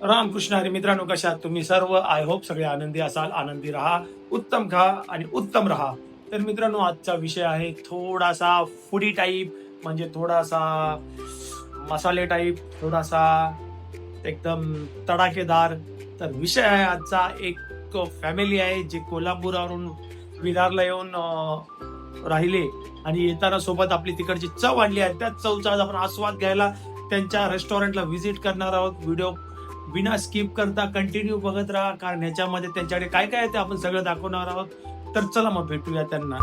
रामकृष्ण हरी. मित्रांनो, कशा आहात तुम्ही सर्व? आय होप सगळे आनंदी असाल, आनंदी राहा, उत्तम खा आणि उत्तम राहा. तर मित्रांनो, आजचा विषय आहे थोडासा फूडी टाईप, म्हणजे थोडासा मसाले टाईप, थोडासा एकदम तडाखेदार. तर विषय आहे आजचा, एक फॅमिली आहे जे कोल्हापुरावरून विरारला येऊन राहिले आणि येताना सोबत आपली तिकडची चव आणली आहे. त्याच चवचा आज आपण आस्वाद घ्यायला त्यांच्या रेस्टॉरंटला व्हिजिट करणार आहोत. व्हिडिओ बिना स्किप करता कंटिन्यू बघत राहा, कारण ह्याच्यामध्ये त्यांच्याकडे काय काय आहे ते आपण सगळं दाखवणार आहोत. तर चला मग भेटूया त्यांना.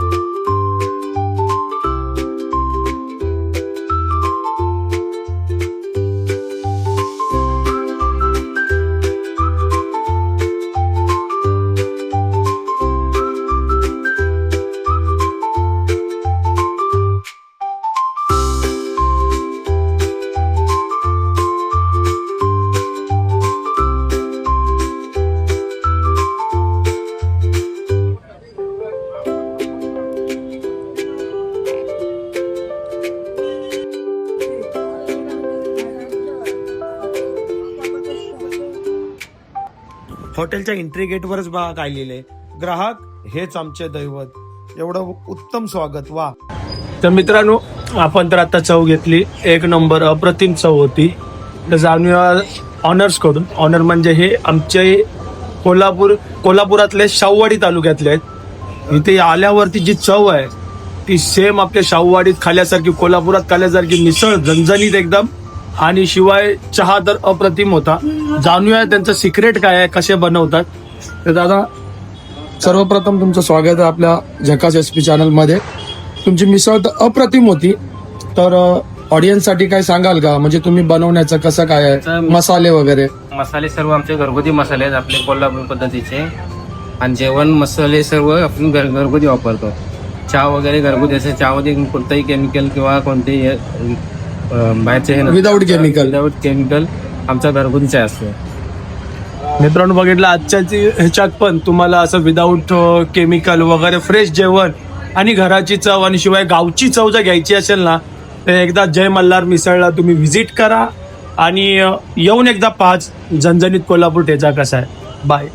हॉटेलच्या एंट्री गेटवरच बघा काय लिहिलंय, ग्राहक हेच आमचे दैवत. एवढं उत्तम स्वागत, वा. तर मित्रांनो, आपण तर आता चव घेतली, एक नंबर अप्रतिम चव होती. तर जाणूया ऑनर्स कडून. ऑनर म्हणजे हे आमचे कोल्हापुरातले शाहूवाडी तालुक्यातले आहेत. इथे आल्यावरती जी चव आहे ती सेम आपल्या शाहूवाडीत खाल्यासारखी, कोल्हापुरात खाल्यासारखी मिसळ झणझणीत एकदम, आणि शिवाय चहा तर अप्रतिम होता. जाणूया त्यांचं सिक्रेट काय आहे, कसे बनवतात. तर दादा, सर्वप्रथम तुमचं स्वागत आहे आपल्या झकास SP चॅनल मध्ये. तुमची मिसळ तर अप्रतिम होती, तर ऑडियन्स साठी काय सांगाल का? म्हणजे तुम्ही बनवण्याचं कसं काय आहे, मसाले वगैरे? मसाले सर्व आमचे घरगुती मसाले आहेत, आपले कोल्हापूर पद्धतीचे. आणि जेवण मसाले सर्व आपण घरगुती वापरतो. चहा वगैरे घरगुती असे, चहामध्ये कोणतंही केमिकल किंवा कोणतेही बाहेरचे विदाऊट केमिकल आमचा घरगुती चहा असतो. मित्रांनो, बघितलं आजच्या ह्याच्यात पण तुम्हाला असं विदाऊट केमिकल वगैरे फ्रेश जेवण आणि घराची चव आणि शिवाय गावची चव जर घ्यायची असेल ना, तर एकदा जय मल्हार मिसळला तुम्ही व्हिजिट करा आणि येऊन एकदा 5 झणझणीत कोल्हापूर ठेचा कसा आहे. बाय.